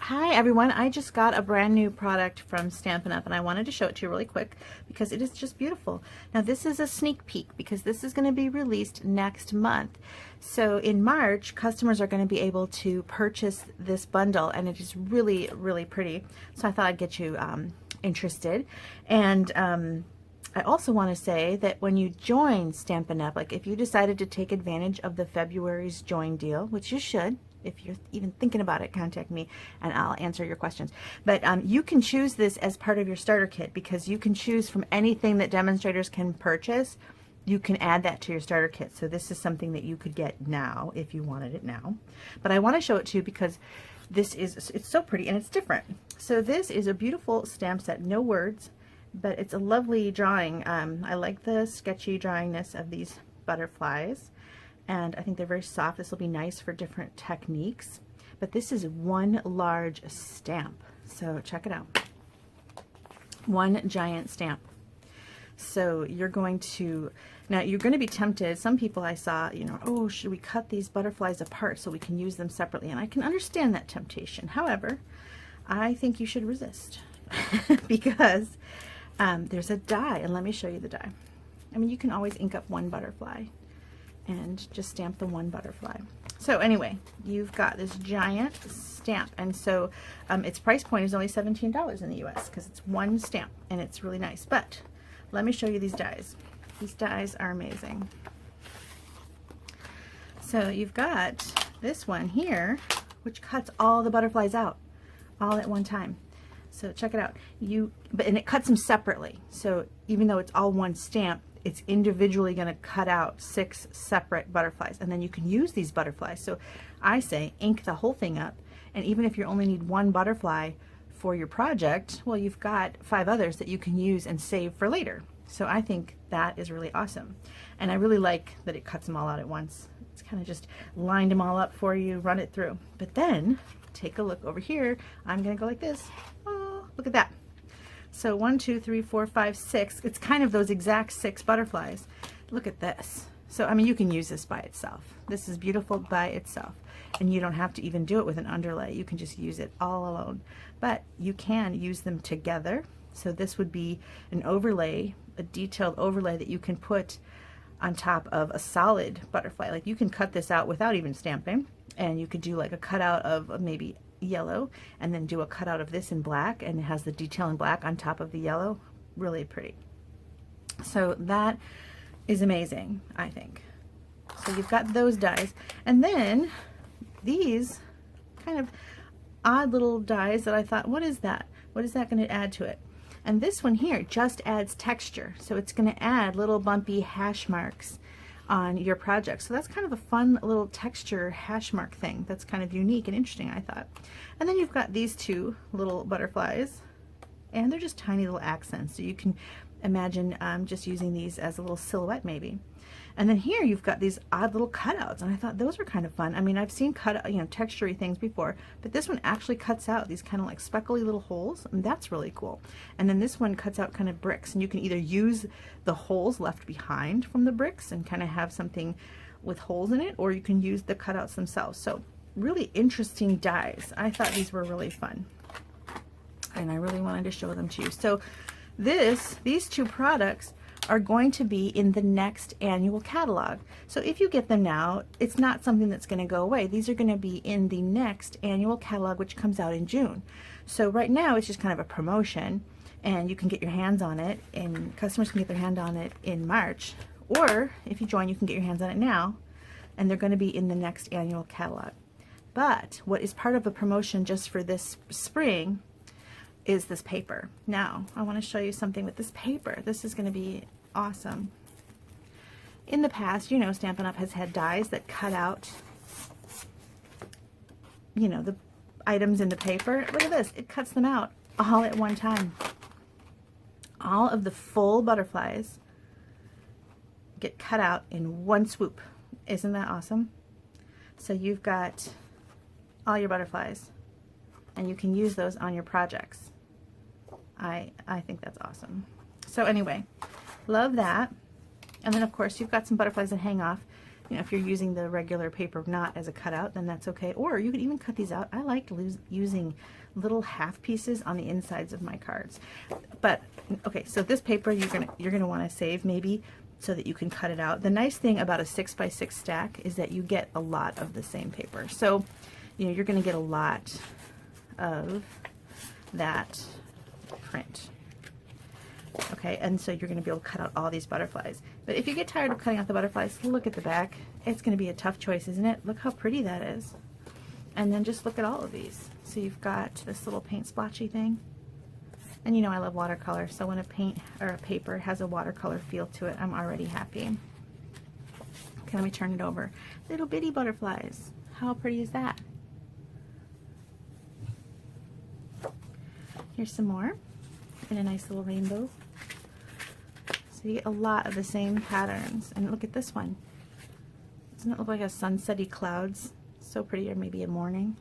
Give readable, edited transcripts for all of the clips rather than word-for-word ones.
Hi everyone, I just got a brand new product from Stampin' Up and I wanted to show it to you really quick because it is just beautiful. Now this is a sneak peek because this is going to be released next month. So in March, customers are going to be able to purchase this bundle and it is really, really pretty. So I thought I'd get you interested. And I also want to say that when you join Stampin' Up, like if you decided to take advantage of the February's join deal, which you should, if you're even thinking about it, contact me and I'll answer your questions. But you can choose this as part of your starter kit because you can choose from anything that demonstrators can purchase. You can add that to your starter kit. So this is something that you could get now if you wanted it now. But I want to show it to you because it's so pretty and it's different. So this is a beautiful stamp set, no words, but it's a lovely drawing. I like the sketchy drawingness of these butterflies. And I think they're very soft. This will be nice for different techniques. But this is one large stamp. So check it out. One giant stamp. So you're going to be tempted. Some people I saw, oh, should we cut these butterflies apart so we can use them separately? And I can understand that temptation. However, I think you should resist because there's a die. And let me show you the die. I mean, you can always ink up one butterfly and just stamp the one butterfly. So anyway, you've got this giant stamp, and so its price point is only $17 in the US because it's one stamp and it's really nice. But let me show you these dies. These dies are amazing. So you've got this one here which cuts all the butterflies out all at one time. So check it out. And it cuts them separately. So even though it's all one stamp, it's individually going to cut out 6 separate butterflies, and then you can use these butterflies. So I say ink the whole thing up, and even if you only need one butterfly for your project, well, you've got 5 others that you can use and save for later. So I think that is really awesome, and I really like that it cuts them all out at once. It's kind of just lined them all up for you, run it through. But then take a look over here. I'm going to go like this. Oh, look at that. So 1, 2, 3, 4, 5, 6. It's kind of those exact 6 butterflies. Look at this. So, I mean, you can use this by itself. This is beautiful by itself. And you don't have to even do it with an underlay. You can just use it all alone. But you can use them together. So this would be an overlay, a detailed overlay that you can put on top of a solid butterfly. Like you can cut this out without even stamping. And you could do like a cutout of maybe yellow and then do a cutout of this in black, and it has the detail in black on top of the yellow. Really pretty. So that is amazing, I think. So you've got those dies, and then these kind of odd little dies that I thought, what is that? What is that going to add to it? And this one here just adds texture, so it's going to add little bumpy hash marks on your project. So that's kind of a fun little texture hash mark thing that's kind of unique and interesting, I thought. And then you've got these 2 little butterflies, and they're just tiny little accents. So you can imagine just using these as a little silhouette maybe. And then here you've got these odd little cutouts, and I thought those were kind of fun. I mean, I've seen textury things before, but this one actually cuts out these kind of like speckly little holes, and that's really cool. And then this one cuts out kind of bricks, and you can either use the holes left behind from the bricks and kind of have something with holes in it, or you can use the cutouts themselves. So really interesting dies. I thought these were really fun, and I really wanted to show them to you. So these 2 products are going to be in the next annual catalog. So if you get them now, it's not something that's going to go away. These are going to be in the next annual catalog, which comes out in June. So right now it's just kind of a promotion, and you can get your hands on it, and customers can get their hand on it in March, or if you join, you can get your hands on it now, and they're going to be in the next annual catalog. But what is part of a promotion just for this spring is this paper. Now I want to show you something with this paper. This is going to be awesome. In the past, Stampin' Up has had dies that cut out the items in the paper. Look at this, it cuts them out all at one time. All of the full butterflies get cut out in one swoop. Isn't that awesome? So you've got all your butterflies, and you can use those on your projects. I think that's awesome. So anyway, love that. And then of course you've got some butterflies that hang off. you know, if you're using the regular paper not as a cutout, then that's okay. Or you could even cut these out. I like using little half pieces on the insides of my cards. But okay, so this paper you're gonna want to save maybe so that you can cut it out. The nice thing about a 6x6 stack is that you get a lot of the same paper. So, you know, you're gonna get a lot of that print. Okay, and so you're going to be able to cut out all these butterflies. But if you get tired of cutting out the butterflies, look at the back. It's going to be a tough choice, isn't it? Look how pretty that is. And then just look at all of these. So you've got this little paint splotchy thing. And you know I love watercolor, so when a paint or a paper has a watercolor feel to it, I'm already happy. Okay, let me turn it over. Little bitty butterflies. How pretty is that? Here's some more in a nice little rainbow. So you get a lot of the same patterns. And look at this one. Doesn't it look like a sunsetty clouds? So pretty, or maybe a morning.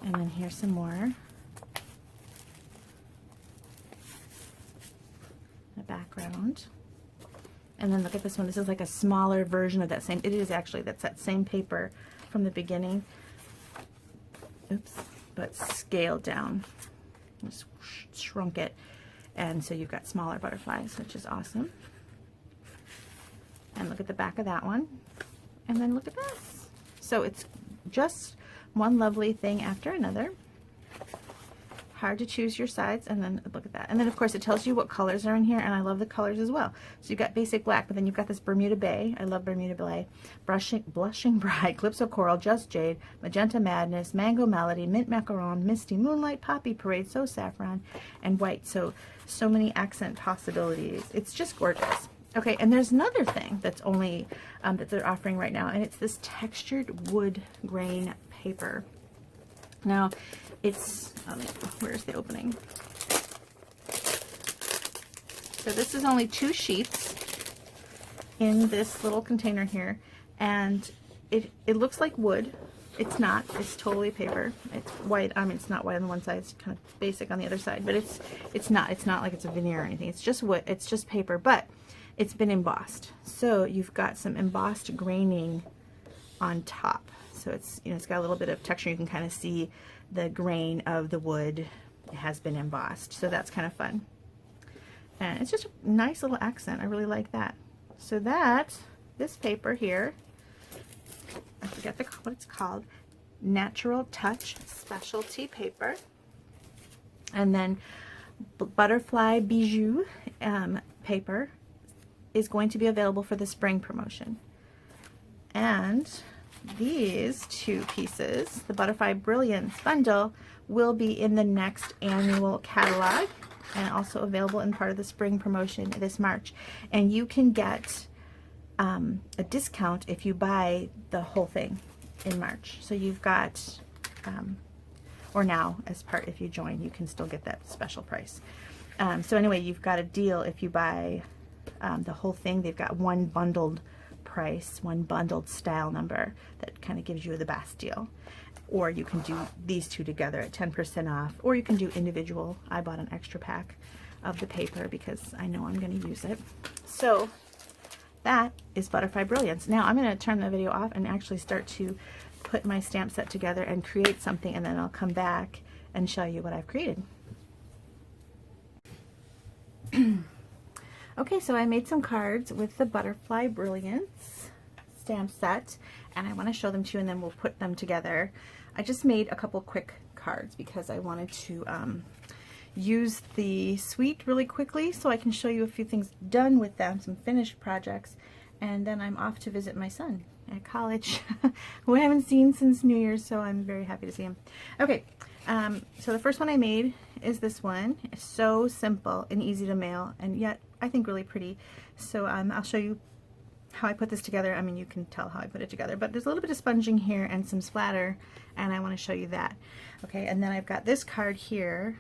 And then here's some more. The background. And then look at this one. This is like a smaller version of that same. It is actually, that's that same paper from the beginning. Oops. But scaled down. Just shrunk it. And so you've got smaller butterflies, which is awesome. And look at the back of that one. And then look at this. So it's just one lovely thing after another. Hard to choose your sides, and then look at that. And then of course it tells you what colors are in here, and I love the colors as well. So you've got basic black, but then you've got this Bermuda Bay. I love Bermuda Bay. Blushing Bride, Calypso Coral, Just Jade, Magenta Madness, Mango Melody, Mint Macaron, Misty Moonlight, Poppy Parade, So Saffron, and White. So many accent possibilities. It's just gorgeous. Okay, and there's another thing that's only that they're offering right now, and it's this textured wood grain paper. Now, it's, where's the opening? So this is only 2 sheets in this little container here, and it looks like wood. It's not. It's totally paper. It's white. I mean, it's not white on the one side. It's kind of basic on the other side, but it's not. It's not like it's a veneer or anything. It's just wood. It's just paper, but it's been embossed. So you've got some embossed graining on top. So it's, you know, it's got a little bit of texture. You can kind of see the grain of the wood has been embossed. So that's kind of fun. And it's just a nice little accent. I really like that. So this paper here, I forget what it's called, Natural Touch Specialty Paper. And then Butterfly Bijou paper is going to be available for the spring promotion. And these 2 pieces, the Butterfly Brilliance bundle, will be in the next annual catalog and also available in part of the spring promotion this March. And you can get a discount if you buy the whole thing in March. So you've got, or now as part, if you join, you can still get that special price. So anyway, you've got a deal if you buy the whole thing. They've got one bundled price, one bundled style number that kind of gives you the best deal. Or you can do these 2 together at 10% off, or you can do individual. I bought an extra pack of the paper because I know I'm going to use it. So that is Butterfly Brilliance. Now I'm going to turn the video off and actually start to put my stamp set together and create something, and then I'll come back and show you what I've created. Okay, so I made some cards with the Butterfly Brilliance stamp set, and I want to show them to you, and then we'll put them together. I just made a couple quick cards because I wanted to use the suite really quickly so I can show you a few things done with them, some finished projects, and then I'm off to visit my son at college, who I haven't seen since New Year's, so I'm very happy to see him. Okay, so the first one I made is this one. It's so simple and easy to mail, and yet I think really pretty. So I'll show you how I put this together. I mean, you can tell how I put it together, but there's a little bit of sponging here and some splatter, and I want to show you that. Okay, and then I've got this card here,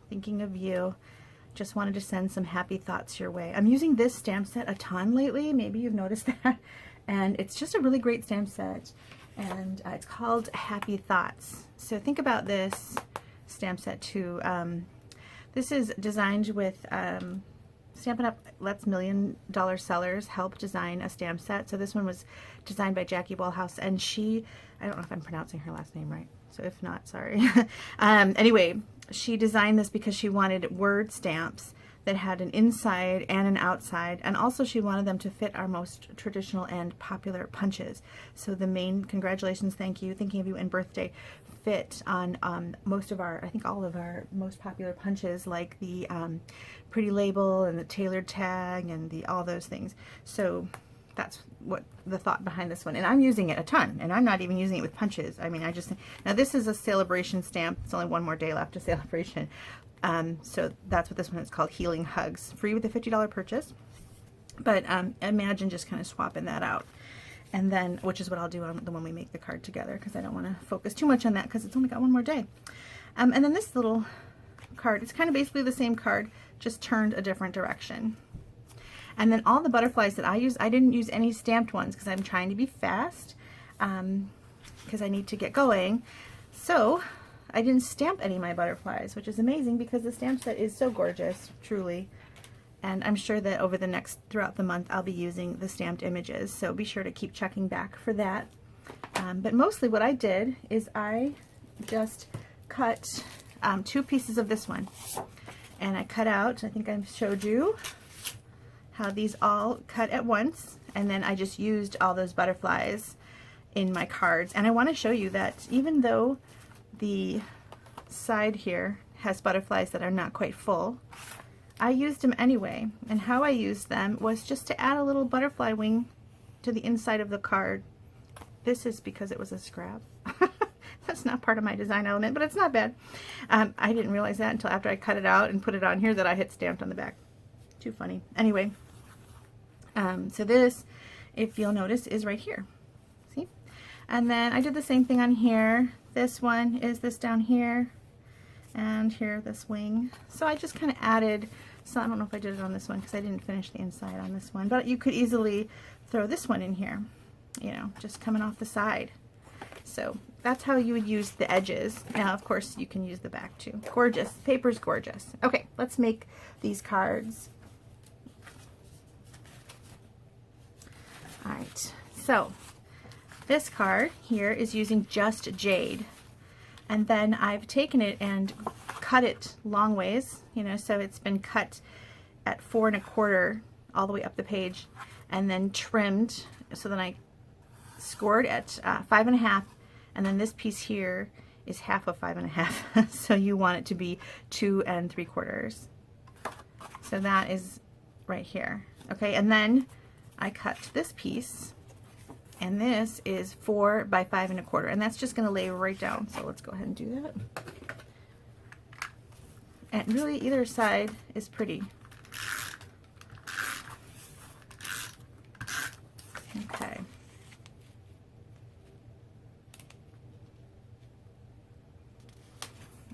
Thinking of You. Just wanted to send some happy thoughts your way. I'm using this stamp set a ton lately. Maybe you've noticed that. And it's just a really great stamp set. And it's called Happy Thoughts. So think about this stamp set too. This is designed with Stampin' Up lets million-dollar sellers help design a stamp set. So this one was designed by Jackie Wellhouse, and she, I don't know if I'm pronouncing her last name right, so if not, sorry. Anyway, she designed this because she wanted word stamps that had an inside and an outside, and also she wanted them to fit our most traditional and popular punches. So the main congratulations, thank you, thinking of you, and birthday fit on most of our, I think all of our most popular punches, like the pretty label and the tailored tag and the all those things. So that's what the thought behind this one, and I'm using it a ton, and I'm not even using it with punches. I mean, I just, now this is a Celebration stamp. It's only one more day left to Celebration. So that's what this one is called, Healing Hugs, free with a $50 purchase. But imagine just kind of swapping that out, and then, which is what I'll do on the one we make the card together, because I don't want to focus too much on that because it's only got one more day. And then this little card, it's kind of basically the same card, just turned a different direction. And then all the butterflies that I use, I didn't use any stamped ones because I'm trying to be fast, because I need to get going. So I didn't stamp any of my butterflies, which is amazing because the stamp set is so gorgeous, truly. And I'm sure that over the throughout the month, I'll be using the stamped images. So be sure to keep checking back for that. But mostly what I did is I just cut 2 pieces of this one. And I cut out, I think I showed you how these all cut at once. And then I just used all those butterflies in my cards. And I want to show you that even though the side here has butterflies that are not quite full, I used them anyway. And how I used them was just to add a little butterfly wing to the inside of the card. This is because it was a scrap. That's not part of my design element, but it's not bad. I didn't realize that until after I cut it out and put it on here that I had stamped on the back. Too funny. Anyway, so this, if you'll notice, is right here. See? And then I did the same thing on here. This one is this down here, and here this wing. So I just kind of added, so I don't know if I did it on this one because I didn't finish the inside on this one, but you could easily throw this one in here, you know, just coming off the side. So that's how you would use the edges. Now, of course, you can use the back too. Gorgeous. Paper's gorgeous. Okay, let's make these cards. All right, so this card here is using just jade. And then I've taken it and cut it long ways, you know, so it's been cut at 4 1/4 all the way up the page, and then trimmed. So then I scored at 5 1/2, and then this piece here is half of 5 1/2. So you want it to be 2 3/4. So that is right here. Okay, and then I cut this piece, and this is 4 by 5 1/4, and that's just going to lay right down. So let's go ahead and do that. And really, either side is pretty. Okay.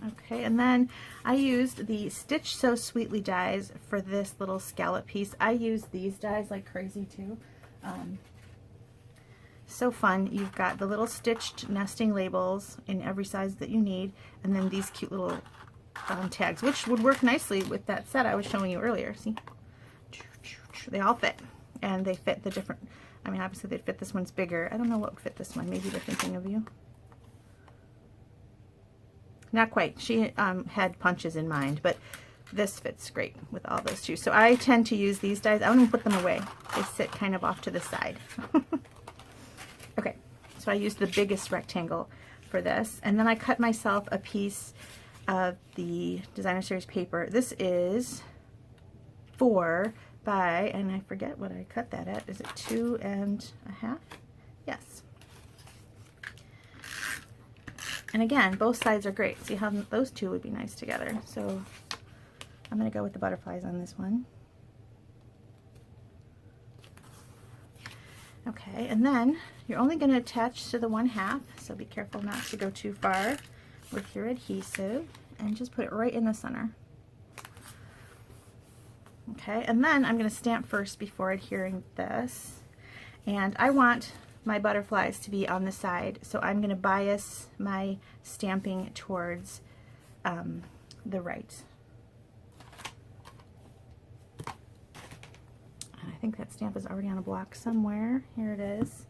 Okay, and then I used the Stitch So Sweetly dies for this little scallop piece. I use these dies like crazy too. So fun. You've got the little stitched nesting labels in every size that you need, and then these cute little tags, which would work nicely with that set I was showing you earlier. See? They all fit, and they fit the different, I mean, obviously they'd fit, this one's bigger. I don't know what would fit this one. Maybe they're thinking of you. Not quite. She had punches in mind, but this fits great with all those too. So I tend to use these dies. I don't even put them away. They sit kind of off to the side. Okay, so I used the biggest rectangle for this, and then I cut myself a piece of the Designer Series paper. This is 4 by, and I forget what I cut that at. Is it 2 1/2? Yes. And again, both sides are great. See how those two would be nice together. So I'm going to go with the butterflies on this one. Okay, and then you're only going to attach to the 1/2, so be careful not to go too far with your adhesive, and just put it right in the center. Okay, and then I'm going to stamp first before adhering this, and I want my butterflies to be on the side, so I'm going to bias my stamping towards the right. think that stamp is already on a block somewhere. Here it is.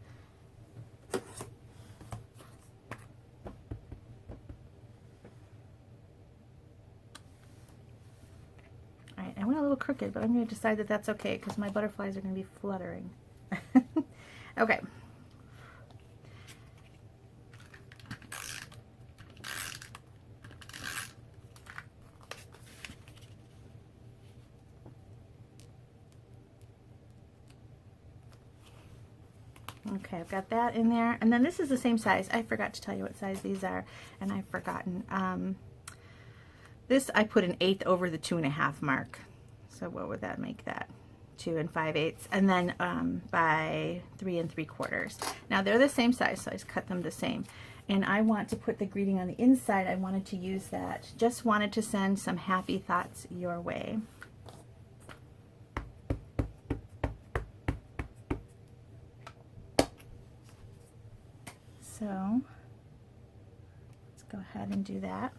Alright, I went a little crooked, but I'm going to decide that that's okay because my butterflies are going to be fluttering. Okay. Okay, I've got that in there. And then this is the same size. I forgot to tell you what size these are, and I've forgotten. This, I put an 1/8 over the 2.5 mark. So what would that make that? 2 5/8. And then by 3 3/4. Now they're the same size, so I just cut them the same. And I want to put the greeting on the inside. I wanted to use that. Just wanted to send some happy thoughts your way. So let's go ahead and do that.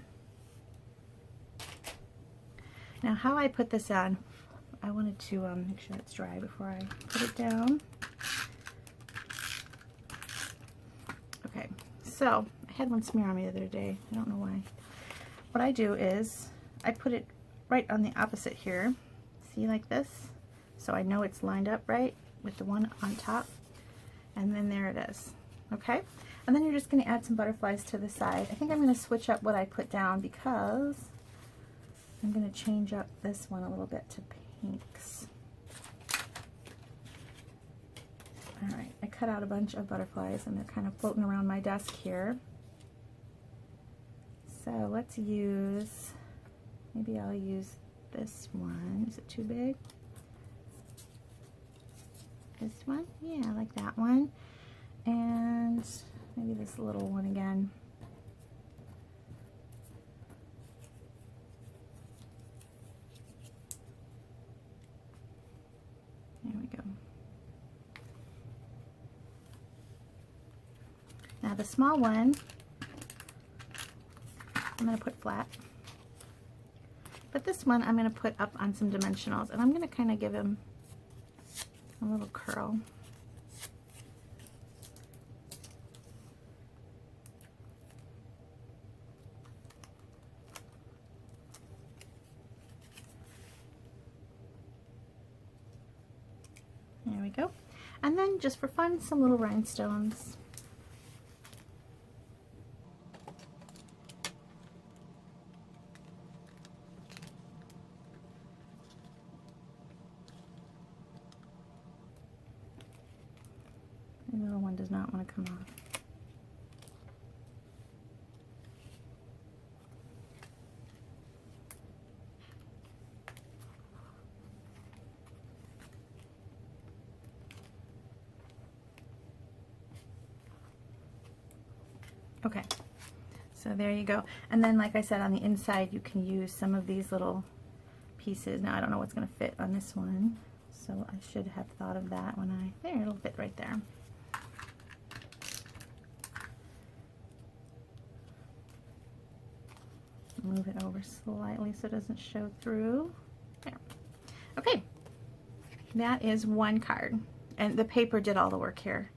Now how I put this on, I wanted to make sure it's dry before I put it down. Okay, so I had one smear on me the other day. I don't know why. What I do is I put it right on the opposite here. See, like this? So I know it's lined up right with the one on top. And then there it is. Okay? And then you're just going to add some butterflies to the side. I think I'm going to switch up what I put down because I'm going to change up this one a little bit to pinks. Alright, I cut out a bunch of butterflies and they're kind of floating around my desk here. So let's use, maybe I'll use this one. Is it too big? This one? Yeah, I like that one. And maybe this little one again. There we go. Now the small one, I'm going to put flat. But this one I'm going to put up on some dimensionals, and I'm going to kind of give him a little curl. There we go. And then just for fun, some little rhinestones. The little one does not want to come off. Okay, so there you go. And then, like I said, on the inside you can use some of these little pieces. Now I don't know what's going to fit on this one, so I should have thought of that when there, it'll fit right there. Move it over slightly so it doesn't show through. There. Okay, that is one card, and the paper did all the work here.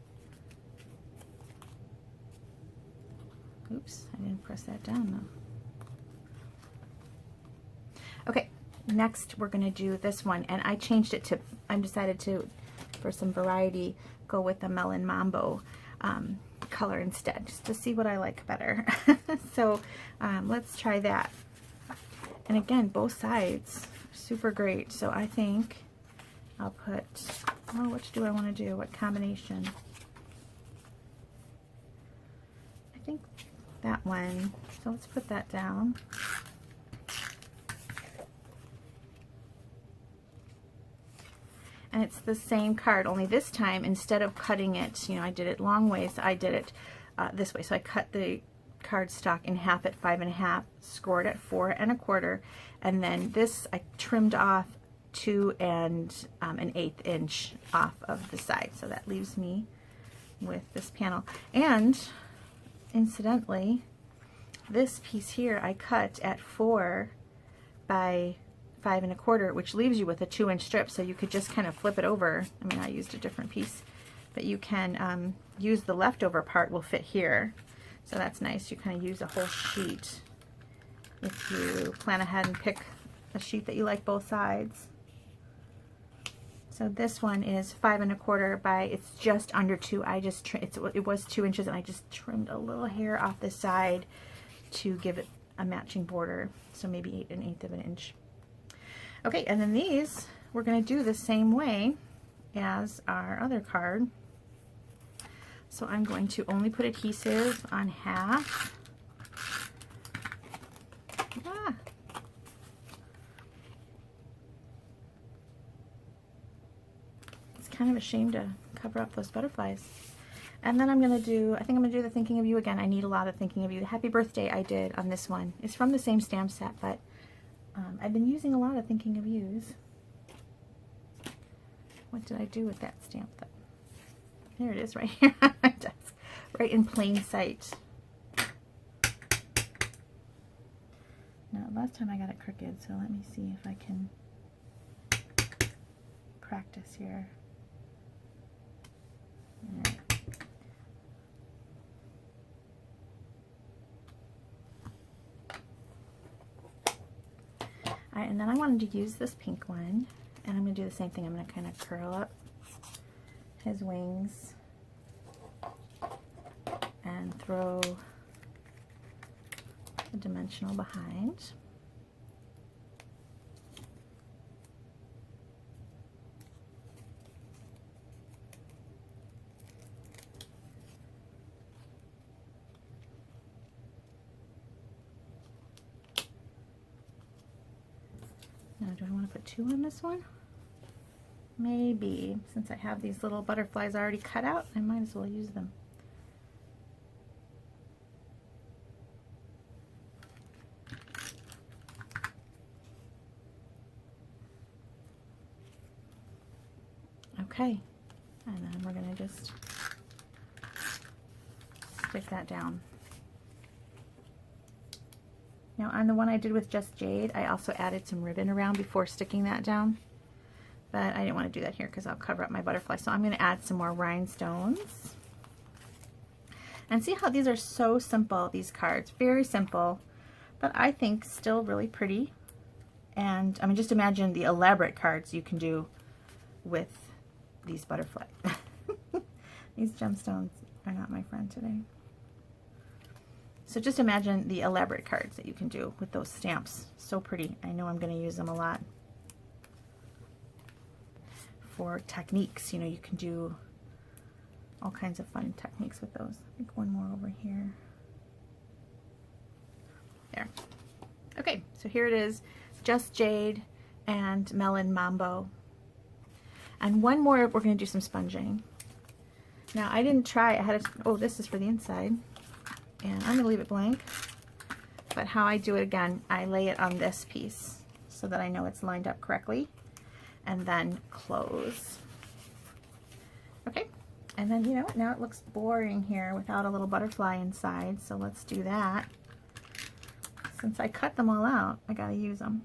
Oops, I didn't press that down though. Okay, next we're going to do this one, and I changed it to, I decided to, for some variety, go with the Melon Mambo color instead, just to see what I like better. So let's try that. And again, both sides are super great. So I think I'll put, oh, which do I want to do? What combination? I think that one. So let's put that down. And it's the same card, only this time, instead of cutting it, you know, I did it long ways, I did it this way. So I cut the cardstock in half at 5 1/2, scored at 4 1/4, and then this I trimmed off 2 1/8 inch off of the side. So that leaves me with this panel. And incidentally, this piece here I cut at 4 by 5 1/4, which leaves you with a 2-inch strip, so you could just kind of flip it over. I mean, I used a different piece, but you can use the leftover part will fit here. So that's nice. You kind of use a whole sheet if you plan ahead and pick a sheet that you like both sides. So this one is 5 1/4 by, it's just under 2. I just it was 2 inches, and I just trimmed a little hair off the side to give it a matching border. So maybe 1/8 of an inch. Okay, and then these we're going to do the same way as our other card. So I'm going to only put adhesive on half. Ah. It's kind of a shame to cover up those butterflies. And then I'm going to do, I think I'm going to do the Thinking of You again. I need a lot of Thinking of You. The Happy Birthday I did on this one. It's from the same stamp set, but I've been using a lot of Thinking of Yous. What did I do with that stamp? There it is, right here on my desk, right in plain sight. Now, last time I got it crooked, so let me see if I can practice here. All right. All right, and then I wanted to use this pink one, and I'm going to do the same thing. I'm going to kind of curl up his wings and throw a dimensional behind. Now, do I want to put 2 on this one? Maybe. Since I have these little butterflies already cut out, I might as well use them. Okay. And then we're going to just stick that down. Now on the one I did with just jade, I also added some ribbon around before sticking that down. But I didn't want to do that here because I'll cover up my butterfly. So I'm going to add some more rhinestones. And see how these are so simple, these cards. Very simple, but I think still really pretty. And I mean, just imagine the elaborate cards you can do with these butterflies. These gemstones are not my friend today. So just imagine the elaborate cards that you can do with those stamps. So pretty. I know I'm going to use them a lot. For techniques, you know, you can do all kinds of fun techniques with those. I think one more over here. There. Okay, so here it is. Just Jade and Melon Mambo. And one more, we're going to do some sponging. Now, I didn't try, I had a, oh, this is for the inside. And I'm going to leave it blank. But how I do it again, I lay it on this piece so that I know it's lined up correctly. And then close. Okay, and then you know what, now it looks boring here without a little butterfly inside, so let's do that. Since I cut them all out, I gotta use them.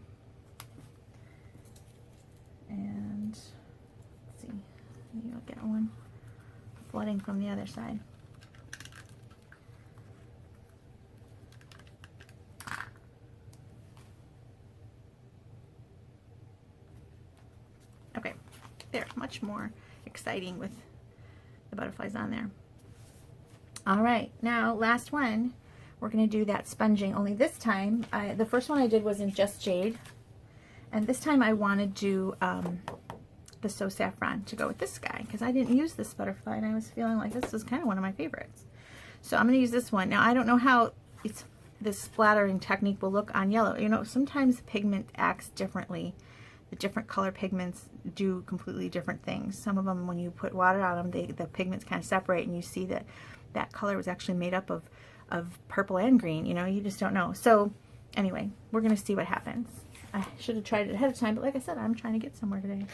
And let's see, maybe I'll get one flooding from the other side. Okay, there, much more exciting with the butterflies on there. All right, now last one, we're going to do that sponging, only this time, the first one I did was in Just Jade, and this time I wanted to do the So Saffron to go with this guy, because I didn't use this butterfly, and I was feeling like this was kind of one of my favorites. So I'm going to use this one. Now, I don't know how this splattering technique will look on yellow. You know, sometimes the pigment acts differently. The different color pigments do completely different things. Some of them, when you put water on them, the pigments kind of separate, and you see that that color was actually made up of purple and green. You know, you just don't know. So anyway, we're going to see what happens. I should have tried it ahead of time, but like I said, I'm trying to get somewhere today.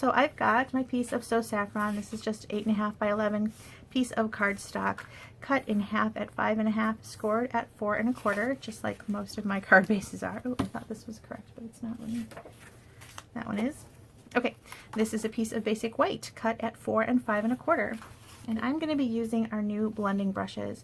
So I've got my piece of So Saffron. This is just 8.5 by 11 piece of cardstock, cut in half at 5.5, scored at 4 1/4, just like most of my card bases are. Oh, I thought this was correct, but it's not. That one is. Okay, this is a piece of basic white, cut at 4 5 1/4. And I'm going to be using our new blending brushes.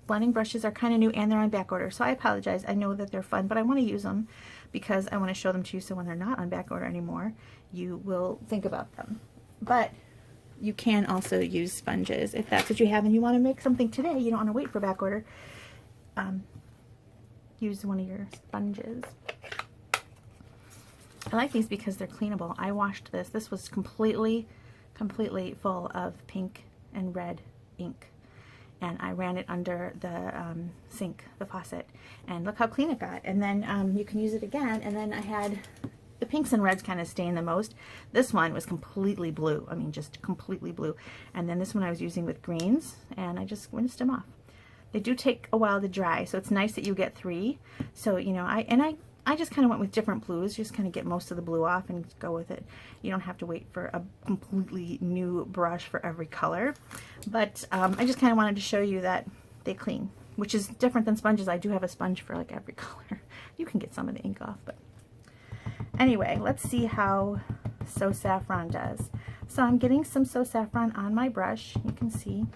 Blending brushes are kind of new and they're on back order, so I apologize. I know that they're fun, but I want to use them because I want to show them to you, so when they're not on back order anymore, you will think about them. But you can also use sponges if that's what you have and you want to make something today. You don't want to wait for back order. Use one of your sponges. I like these because they're cleanable. I washed this. This was completely full of pink and red ink. And I ran it under the sink, the faucet, and look how clean it got. And then you can use it again, and then I had the pinks and reds kind of stain the most. This one was completely blue, I mean just completely blue. And then this one I was using with greens, and I just rinsed them off. They do take a while to dry, so it's nice that you get 3. So, you know, I just kind of went with different blues, just kind of get most of the blue off and go with it. You don't have to wait for a completely new brush for every color. But I just kind of wanted to show you that they clean, which is different than sponges. I do have a sponge for like every color. You can get some of the ink off, but anyway, let's see how So Saffron does. So I'm getting some So Saffron on my brush, you can see.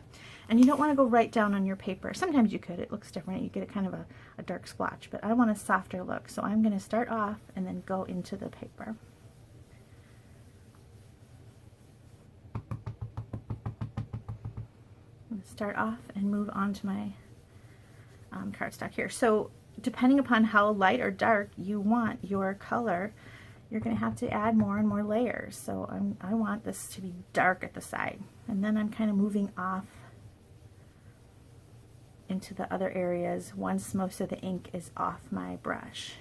And you don't want to go right down on your paper. Sometimes you could, it looks different. You get a kind of a dark splotch, but I want a softer look. So I'm going to start off and then go into the paper. I'm going to start off and move on to my cardstock here. So depending upon how light or dark you want your color, you're going to have to add more and more layers. So I want this to be dark at the side. And then I'm kind of moving off into the other areas once most of the ink is off my brush.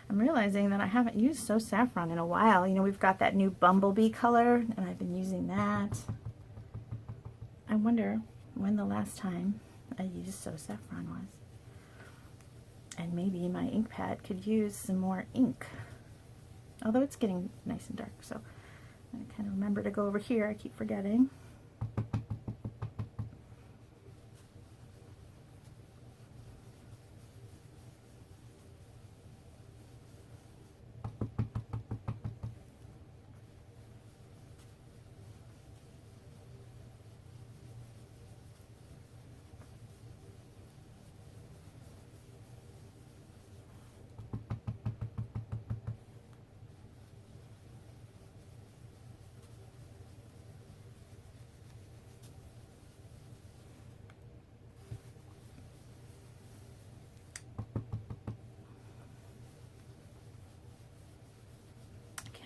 I'm realizing that I haven't used So Saffron in a while. You know, we've got that new Bumblebee color, and I've been using that. I wonder when the last time I used So Saffron was. And maybe my ink pad could use some more ink. Although it's getting nice and dark, so I kind of remember to go over here. I keep forgetting.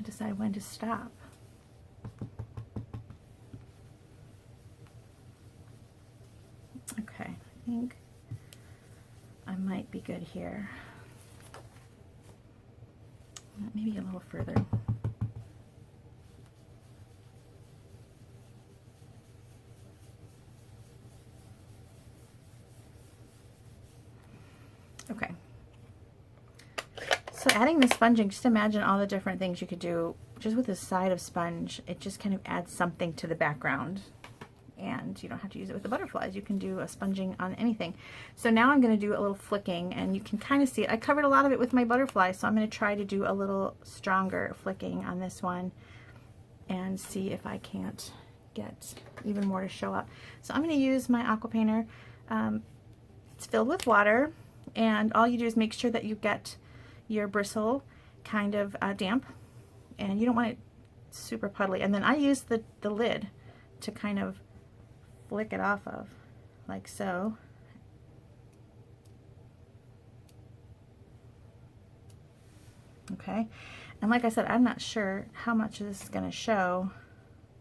Decide when to stop. Okay, I think I might be good here. Maybe a little further. Okay. So adding the sponging, just imagine all the different things you could do just with a side of sponge. It just kind of adds something to the background, and you don't have to use it with the butterflies. You can do a sponging on anything. So now I'm going to do a little flicking, and you can kind of see it. I covered a lot of it with my butterfly, so I'm going to try to do a little stronger flicking on this one and see if I can't get even more to show up. So I'm going to use my Aqua Painter. It's filled with water, and all you do is make sure that you get your bristle kind of damp, and you don't want it super puddly. And then I use the lid to kind of flick it off of, like so. Okay, and like I said, I'm not sure how much of this is going to show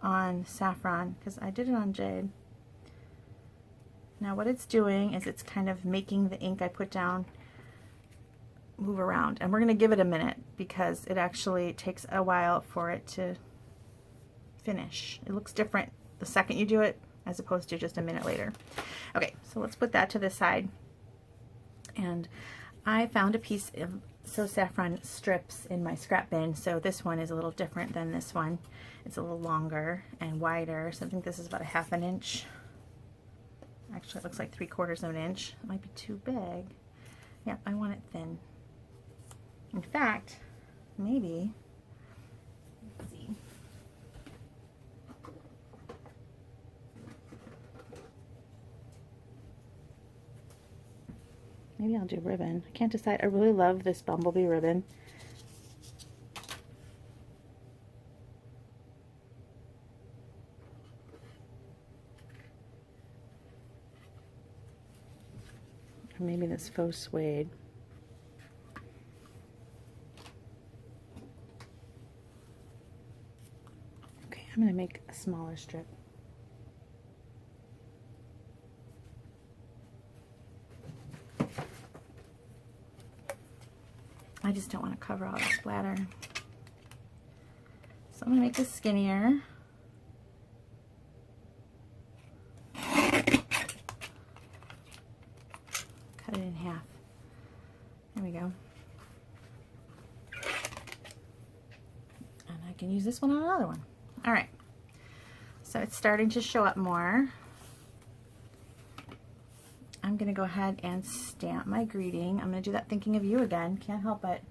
on Saffron because I did it on Jade. Now what it's doing is it's kind of making the ink I put down move around, and we're going to give it a minute because it actually takes a while for it to finish. It looks different the second you do it as opposed to just a minute later. Okay, so let's put that to the side. And I found a piece of So Saffron strips in my scrap bin, so this one is a little different than this one. It's a little longer and wider, so I think this is about a 1/2 inch. Actually, it looks like 3/4 of an inch. It might be too big. Yeah, I want it thin. In fact, maybe, let's see. Maybe I'll do ribbon. I can't decide. I really love this bumblebee ribbon. Or maybe this faux suede. Okay, I'm going to make a smaller strip. I just don't want to cover all the splatter. So I'm going to make this skinnier. Cut it in half. There we go. And I can use this one on another one. All right. So it's starting to show up more. I'm going to go ahead and stamp my greeting. I'm going to do that thinking of you again. Can't help it.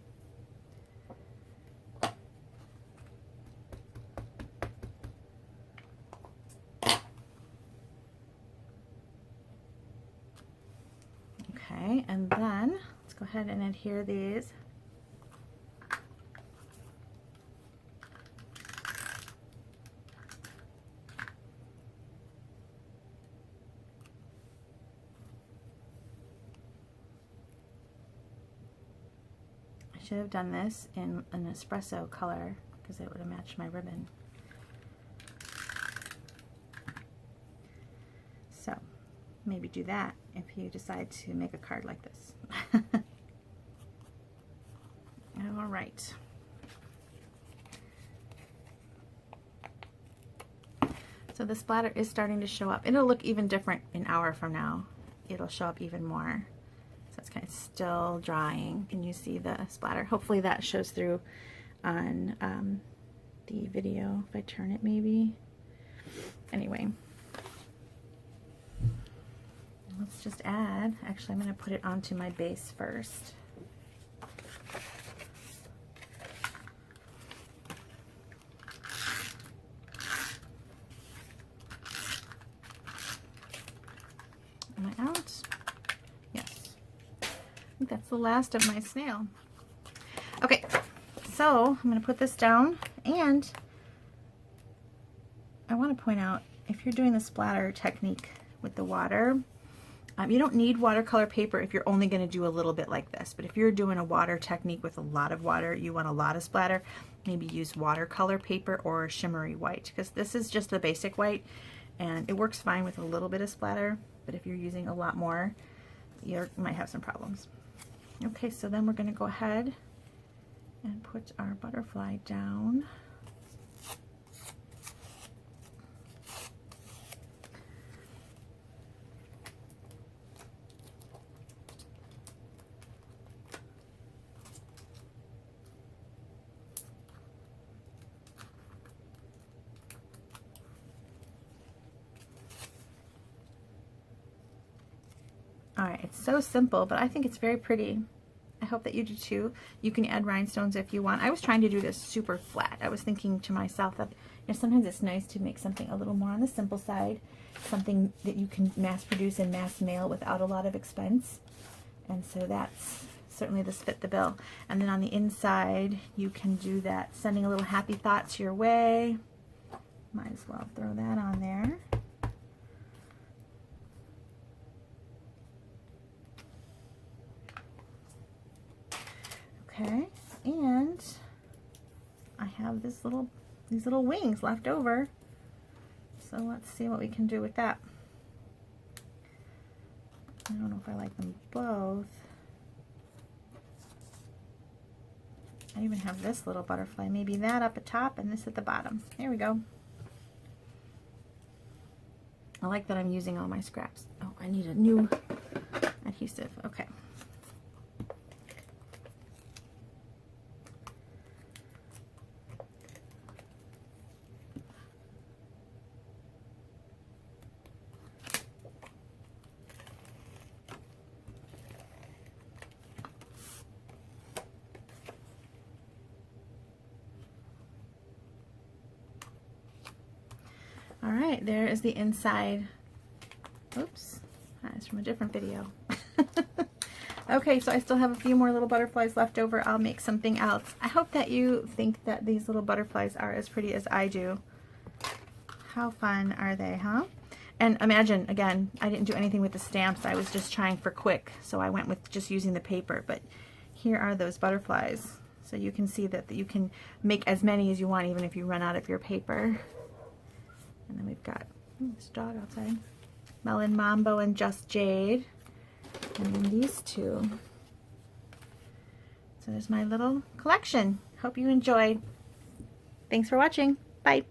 Okay, and then let's go ahead and adhere these. Should have done this in an espresso color because it would have matched my ribbon. So maybe do that if you decide to make a card like this. All right. So the splatter is starting to show up. It'll look even different an hour from now. It'll show up even more. So it's kind of still drying. Can you see the splatter? Hopefully that shows through on the video. If I turn it maybe. Anyway. Let's just add. Actually, I'm going to put it onto my base first. Am I out? I think that's the last of my snail. Okay, so I'm going to put this down, and I want to point out, if you're doing the splatter technique with the water, you don't need watercolor paper if you're only going to do a little bit like this. But if you're doing a water technique with a lot of water, you want a lot of splatter, maybe use watercolor paper or shimmery white, because this is just the basic white, and it works fine with a little bit of splatter. But if you're using a lot more, you might have some problems. Okay, so then we're going to go ahead and put our butterfly down. Alright, it's so simple, but I think it's very pretty. I hope that you do too. You can add rhinestones if you want. I was trying to do this super flat. I was thinking to myself that, you know, sometimes it's nice to make something a little more on the simple side, something that you can mass produce and mass mail without a lot of expense. And so that's certainly, this fit the bill. And then on the inside, you can do that, sending a little happy thoughts your way. Might as well throw that on there. Okay, and I have these little wings left over, so let's see what we can do with that. I don't know if I like them both. I even have this little butterfly, maybe that up at top and this at the bottom. There we go. I like that I'm using all my scraps. Oh, I need a new adhesive. Okay, All right, there is the inside. Oops, that's from a different video. Okay, so I still have a few more little butterflies left over. I'll make something else. I hope that you think that these little butterflies are as pretty as I do. How fun are they, huh? And imagine, again, I didn't do anything with the stamps. I was just trying for quick, so I went with just using the paper. But here are those butterflies. So you can see that you can make as many as you want, even if you run out of your paper. And then we've got this dog outside. Melon Mambo and Just Jade. And then these two. So there's my little collection. Hope you enjoyed. Thanks for watching. Bye.